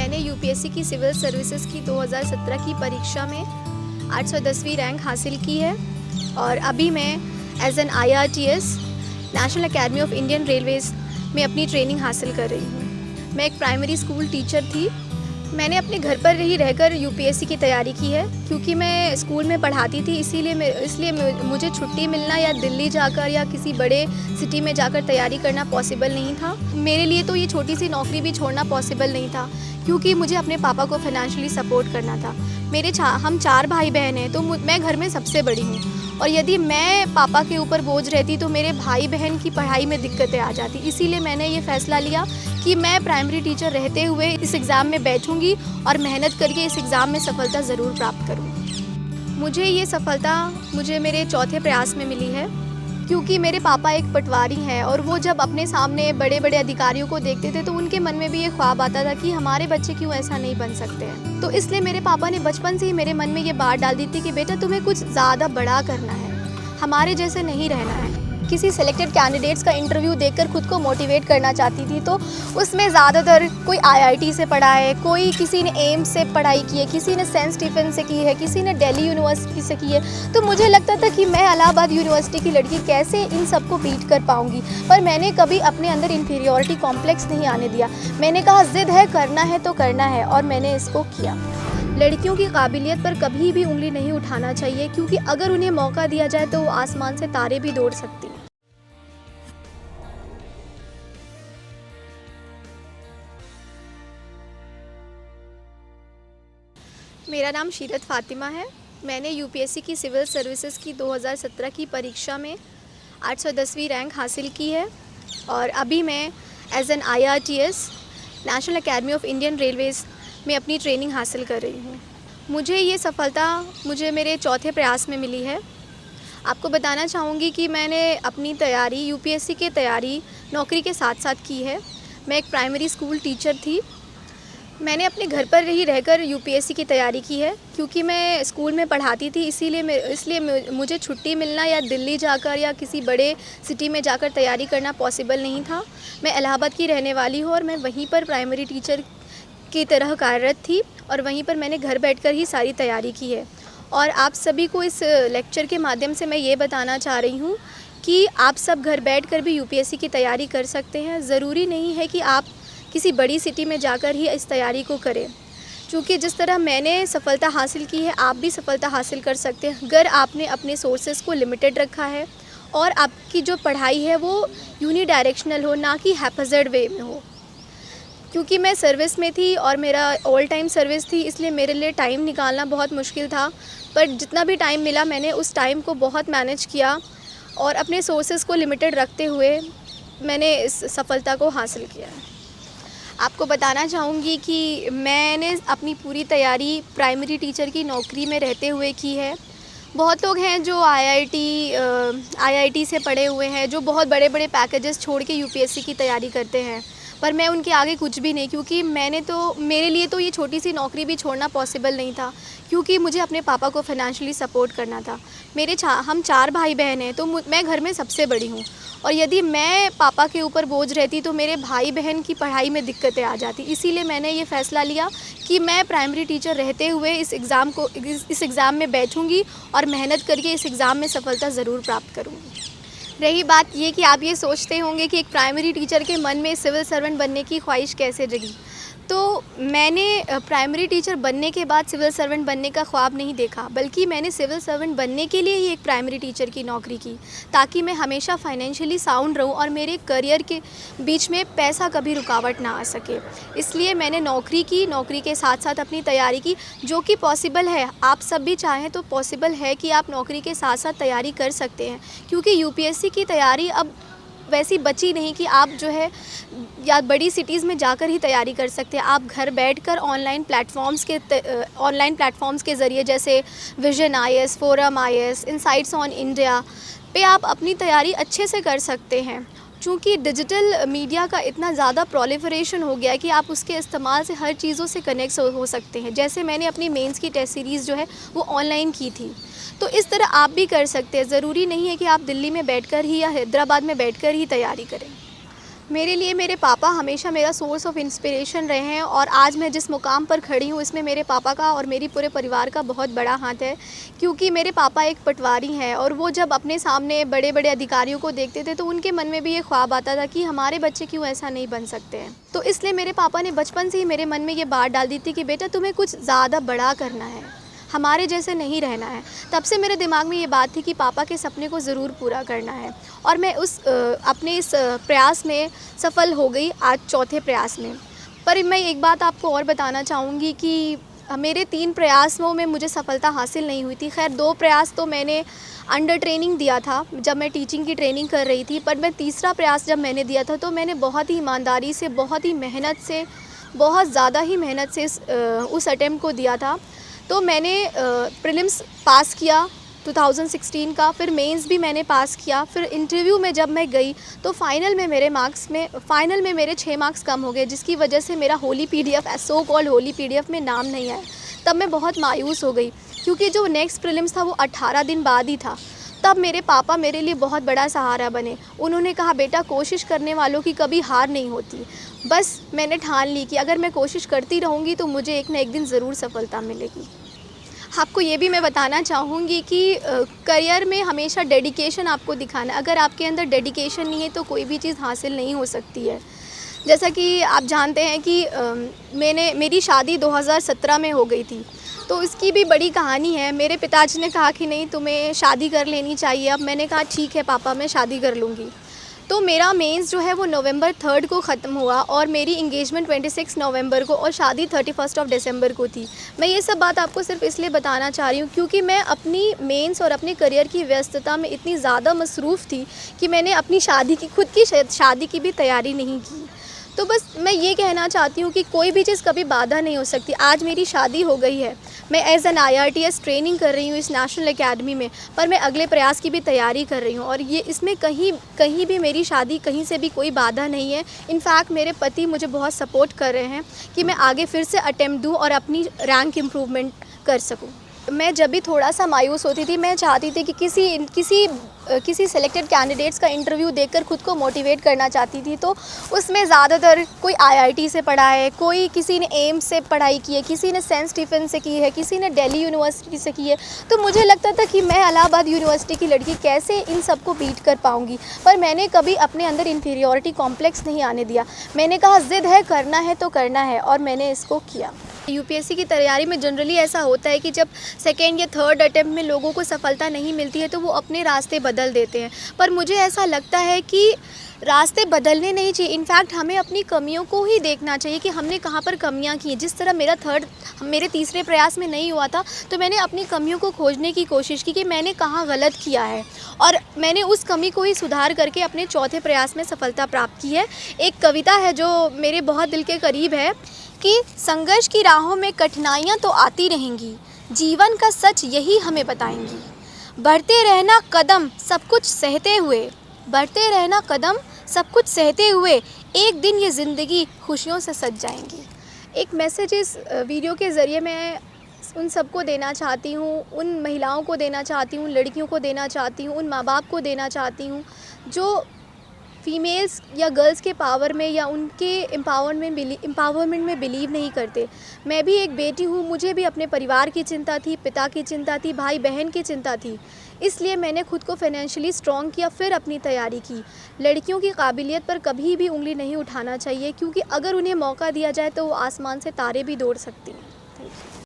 मैंने यूपीएससी की civil services की 2017 की परीक्षा में 810वीं रैंक हासिल की है और अभी मैं as an IRTS National Academy of Indian Railways में अपनी ट्रेनिंग हासिल कर रही हूँ। मैं एक प्राइमरी स्कूल टीचर थी। मैंने अपने घर पर ही रहकर यूपीएससी की तैयारी की है क्योंकि मैं स्कूल में पढ़ाती थी, इसलिए मुझे छुट्टी मिलना या दिल्ली जाकर या किसी बड़े सिटी में जाकर तैयारी करना पॉसिबल नहीं था। मेरे लिए तो ये छोटी सी नौकरी भी छोड़ना पॉसिबल नहीं था क्योंकि मुझे अपने पापा को फाइनेंशियली सपोर्ट करना था। हम 4 भाई बहन हैं तो मैं घर में सबसे बड़ी हूँ और यदि मैं पापा के ऊपर बोझ रहती तो मेरे भाई बहन की पढ़ाई में दिक्कतें आ जाती। इसीलिए मैंने ये फ़ैसला लिया कि मैं प्राइमरी टीचर रहते हुए इस एग्ज़ाम में बैठूंगी और मेहनत करके इस एग्ज़ाम में सफलता ज़रूर प्राप्त करूँगी। मुझे ये सफलता मेरे चौथे प्रयास में मिली है क्योंकि मेरे पापा एक पटवारी हैं और वो जब अपने सामने बड़े बड़े अधिकारियों को देखते थे तो उनके मन में भी ये ख्वाब आता था कि हमारे बच्चे क्यों ऐसा नहीं बन सकते हैं। तो इसलिए मेरे पापा ने बचपन से ही मेरे मन में ये बात डाल दी थी कि बेटा तुम्हें कुछ ज़्यादा बड़ा करना है, हमारे जैसे नहीं रहना है। किसी सिलेक्टेड कैंडिडेट्स का इंटरव्यू देखकर खुद को मोटिवेट करना चाहती थी तो उसमें ज़्यादातर कोई IIT से पढ़ा है, कोई किसी ने एम्स से पढ़ाई की है, किसी ने सेंट स्टीफन से की है, किसी ने दिल्ली यूनिवर्सिटी से की है। तो मुझे लगता था कि मैं इलाहाबाद यूनिवर्सिटी की लड़की कैसे इन सबको बीट कर पाऊँगी। पर मैंने कभी अपने अंदर इन्फीरियॉरिटी कॉम्प्लेक्स नहीं आने दिया। मैंने कहा ज़िद है, करना है तो करना है और मैंने इसको किया। लड़कियों की काबिलियत पर कभी भी उंगली नहीं उठाना चाहिए क्योंकि अगर उन्हें मौका दिया जाए तो वो आसमान से तारे भी तोड़ सकती हैं। मेरा नाम शीरत फ़ातिमा है। मैंने यूपीएससी की सिविल सर्विसेज की 2017 की परीक्षा में 810वीं रैंक हासिल की है और अभी मैं as an IRTS National Academy of Indian Railways में अपनी ट्रेनिंग हासिल कर रही हूँ। मुझे ये सफलता मेरे चौथे प्रयास में मिली है। आपको बताना चाहूँगी कि मैंने अपनी तैयारी यूपीएससी की तैयारी नौकरी के साथ साथ की है। मैं एक प्राइमरी स्कूल टीचर थी। मैंने अपने घर पर ही रहकर यूपीएससी की तैयारी की है क्योंकि मैं स्कूल में पढ़ाती थी, इसलिए मुझे छुट्टी मिलना या दिल्ली जाकर या किसी बड़े सिटी में जाकर तैयारी करना पॉसिबल नहीं था। मैं इलाहाबाद की रहने वाली हूँ और मैं वहीं पर प्राइमरी टीचर की तरह कार्यरत थी और वहीं पर मैंने घर बैठकर ही सारी तैयारी की है। और आप सभी को इस लेक्चर के माध्यम से मैं ये बताना चाह रही हूँ कि आप सब घर बैठकर भी यूपीएससी की तैयारी कर सकते हैं। ज़रूरी नहीं है कि आप किसी बड़ी सिटी में जाकर ही इस तैयारी को करें, क्योंकि जिस तरह मैंने सफलता हासिल की है आप भी सफलता हासिल कर सकते हैं अगर आपने अपने सोर्सेज को लिमिटेड रखा है और आपकी जो पढ़ाई है वो यूनिडायरेक्शनल हो, ना कि हैप्पैज़र्ड वे में हो। क्योंकि मैं सर्विस में थी और मेरा ऑल टाइम सर्विस थी, इसलिए मेरे लिए टाइम निकालना बहुत मुश्किल था। पर जितना भी टाइम मिला मैंने उस टाइम को बहुत मैनेज किया और अपने सोर्सेज को लिमिटेड रखते हुए मैंने इस सफलता को हासिल किया है। आपको बताना चाहूँगी कि मैंने अपनी पूरी तैयारी प्राइमरी टीचर की नौकरी में रहते हुए की है। बहुत लोग हैं जो IIT से पढ़े हुए हैं, जो बहुत बड़े बड़े पैकेजेस छोड़ के यूपीएससी की तैयारी करते हैं, पर मैं उनके आगे कुछ भी नहीं क्योंकि मेरे लिए तो ये छोटी सी नौकरी भी छोड़ना पॉसिबल नहीं था क्योंकि मुझे अपने पापा को फाइनेंशियली सपोर्ट करना था। हम 4 भाई बहन हैं तो मैं घर में सबसे बड़ी हूँ और यदि मैं पापा के ऊपर बोझ रहती तो मेरे भाई बहन की पढ़ाई में दिक्कतें आ जाती। इसीलिए मैंने ये फ़ैसला लिया कि मैं प्राइमरी टीचर रहते हुए इस एग्ज़ाम में बैठूंगी और मेहनत करके इस एग्ज़ाम में सफलता ज़रूर प्राप्त करूँगी। रही बात ये कि आप ये सोचते होंगे कि एक प्राइमरी टीचर के मन में सिविल सर्वेंट बनने की ख्वाहिश कैसे जगी, तो मैंने प्राइमरी टीचर बनने के बाद सिविल सर्वेंट बनने का ख्वाब नहीं देखा, बल्कि मैंने सिविल सर्वेंट बनने के लिए ही एक प्राइमरी टीचर की नौकरी की ताकि मैं हमेशा फाइनेंशियली साउंड रहूं और मेरे करियर के बीच में पैसा कभी रुकावट ना आ सके। इसलिए मैंने नौकरी के साथ साथ अपनी तैयारी की, जो कि पॉसिबल है। आप सब भी चाहें तो पॉसिबल है कि आप नौकरी के साथ साथ तैयारी कर सकते हैं क्योंकि यूपीएससी की तैयारी अब वैसी बची नहीं कि आप जो है या बड़ी सिटीज़ में जाकर ही तैयारी कर सकते हैं। आप घर बैठकर ऑनलाइन प्लेटफॉर्म्स के ज़रिए जैसे vision IAS, forum IAS, insights on India पे आप अपनी तैयारी अच्छे से कर सकते हैं। चूँकि डिजिटल मीडिया का इतना ज़्यादा प्रोलिफरेशन हो गया है कि आप उसके इस्तेमाल से हर चीज़ों से कनेक्ट हो सकते हैं। जैसे मैंने अपनी मेंस की टेस्ट सीरीज़ जो है वो ऑनलाइन की थी, तो इस तरह आप भी कर सकते हैं। ज़रूरी नहीं है कि आप दिल्ली में बैठकर ही या हैदराबाद में बैठकर ही तैयारी करें। मेरे लिए मेरे पापा हमेशा मेरा सोर्स ऑफ इंस्पिरेशन रहे हैं और आज मैं जिस मुकाम पर खड़ी हूँ इसमें मेरे पापा का और मेरी पूरे परिवार का बहुत बड़ा हाथ है, क्योंकि मेरे पापा एक पटवारी हैं और वो जब अपने सामने बड़े बड़े अधिकारियों को देखते थे तो उनके मन में भी ये ख्वाब आता था कि हमारे बच्चे क्यों ऐसा नहीं बन सकते हैं। तो इसलिए मेरे पापा ने बचपन से ही मेरे मन में ये बात डाल दी थी कि बेटा तुम्हें कुछ ज़्यादा बड़ा करना है, हमारे जैसे नहीं रहना है। तब से मेरे दिमाग में ये बात थी कि पापा के सपने को ज़रूर पूरा करना है और मैं अपने इस प्रयास में सफल हो गई आज चौथे प्रयास में। पर मैं एक बात आपको और बताना चाहूँगी कि मेरे 3 प्रयासों में मुझे सफलता हासिल नहीं हुई थी। खैर 2 प्रयास तो मैंने अंडर ट्रेनिंग दिया था जब मैं टीचिंग की ट्रेनिंग कर रही थी, पर मैं तीसरा प्रयास जब मैंने दिया था तो मैंने बहुत ही ईमानदारी से, बहुत ही मेहनत से, बहुत ज़्यादा ही मेहनत से उस अटेम्प्ट को दिया था। तो मैंने प्रीलिम्स पास किया 2016 का, फिर मेंस भी मैंने पास किया। फिर इंटरव्यू में जब मैं गई तो फ़ाइनल में मेरे 6 मार्क्स कम हो गए, जिसकी वजह से मेरा Holi PDF, so called Holi PDF में नाम नहीं आया। तब मैं बहुत मायूस हो गई, क्योंकि जो नेक्स्ट प्रीलिम्स था वो 18 दिन बाद ही था। तब मेरे पापा मेरे लिए बहुत बड़ा सहारा बने। उन्होंने कहा बेटा कोशिश करने वालों की कभी हार नहीं होती। बस मैंने ठान ली कि अगर मैं कोशिश करती रहूँगी तो मुझे एक ना एक दिन ज़रूर सफलता मिलेगी। आपको ये भी मैं बताना चाहूँगी कि करियर में हमेशा डेडिकेशन आपको दिखाना है। अगर आपके अंदर डेडिकेशन नहीं है तो कोई भी चीज़ हासिल नहीं हो सकती है। जैसा कि आप जानते हैं कि मेरी शादी 2017 में हो गई थी, तो इसकी भी बड़ी कहानी है। मेरे पिताजी ने कहा कि नहीं तुम्हें शादी कर लेनी चाहिए। अब मैंने कहा ठीक है पापा, मैं शादी कर लूँगी। तो मेरा मेंस जो है वो नवंबर 3 को ख़त्म हुआ और मेरी इंगेजमेंट 26 नवंबर को और शादी 31 दिसंबर को थी। मैं ये सब बात आपको सिर्फ इसलिए बताना चाह रही हूँ क्योंकि मैं अपनी मेंस और अपने करियर की व्यस्तता में इतनी ज़्यादा मसरूफ़ थी कि मैंने अपनी खुद की शादी की भी तैयारी नहीं की। तो बस मैं ये कहना चाहती हूँ कि कोई भी चीज़ कभी बाधा नहीं हो सकती। आज मेरी शादी हो गई है, मैं एज़ एन IRTS ट्रेनिंग कर रही हूँ इस नेशनल एकेडमी में, पर मैं अगले प्रयास की भी तैयारी कर रही हूँ और ये इसमें कहीं भी मेरी शादी कहीं से भी कोई बाधा नहीं है। इनफैक्ट मेरे पति मुझे बहुत सपोर्ट कर रहे हैं कि मैं आगे फिर से अटेम्प्ट दूँ और अपनी रैंक इम्प्रूवमेंट कर सकूँ। मैं जब भी थोड़ा सा मायूस होती थी, मैं चाहती थी कि किसी सेलेक्टेड कैंडिडेट्स का इंटरव्यू देखकर खुद को मोटिवेट करना चाहती थी। तो उसमें ज़्यादातर कोई IIT से पढ़ा है, कोई किसी ने एम्स से पढ़ाई की है, किसी ने सेंट स्टीफन से की है, किसी ने दिल्ली यूनिवर्सिटी से की है। तो मुझे लगता था कि मैं इलाहाबाद यूनिवर्सिटी की लड़की कैसे इन सबको बीट कर पाऊँगी। पर मैंने कभी अपने अंदर इन्फीरियॉरिटी कॉम्प्लेक्स नहीं आने दिया। मैंने कहा ज़िद है, करना है तो करना है, और मैंने इसको किया। UPSC की तैयारी में जनरली ऐसा होता है कि जब सेकेंड या थर्ड अटेम्प्ट में लोगों को सफलता नहीं मिलती है तो वो अपने रास्ते बदल देते हैं, पर मुझे ऐसा लगता है कि रास्ते बदलने नहीं चाहिए। इनफैक्ट हमें अपनी कमियों को ही देखना चाहिए कि हमने कहाँ पर कमियाँ की हैं। जिस तरह मेरे तीसरे प्रयास में नहीं हुआ था तो मैंने अपनी कमियों को खोजने की कोशिश की कि मैंने कहाँ गलत किया है, और मैंने उस कमी को ही सुधार करके अपने चौथे प्रयास में सफलता प्राप्त की है। एक कविता है जो मेरे बहुत दिल के करीब है कि संघर्ष की राहों में कठिनाइयाँ तो आती रहेंगी, जीवन का सच यही हमें बताएंगी। बढ़ते रहना कदम सब कुछ सहते हुए, बढ़ते रहना कदम सब कुछ सहते हुए, एक दिन ये ज़िंदगी खुशियों से सज जाएंगी। एक मैसेज इस वीडियो के ज़रिए मैं उन सबको देना चाहती हूँ, उन महिलाओं को देना चाहती हूँ, लड़कियों को देना चाहती हूँ, उन माँ बाप को देना चाहती हूँ जो फीमेल्स या गर्ल्स के पावर में या उनके एम्पावरमेंट में बिलीव नहीं करते। मैं भी एक बेटी हूँ, मुझे भी अपने परिवार की चिंता थी, पिता की चिंता थी, भाई बहन की चिंता थी। इसलिए मैंने खुद को फाइनेंशियली स्ट्रॉन्ग किया, फिर अपनी तैयारी की। लड़कियों की काबिलियत पर कभी भी उंगली नहीं उठाना चाहिए, क्योंकि अगर उन्हें मौका दिया जाए तो वो आसमान से तारे भी तोड़ सकती हैं। Thank you.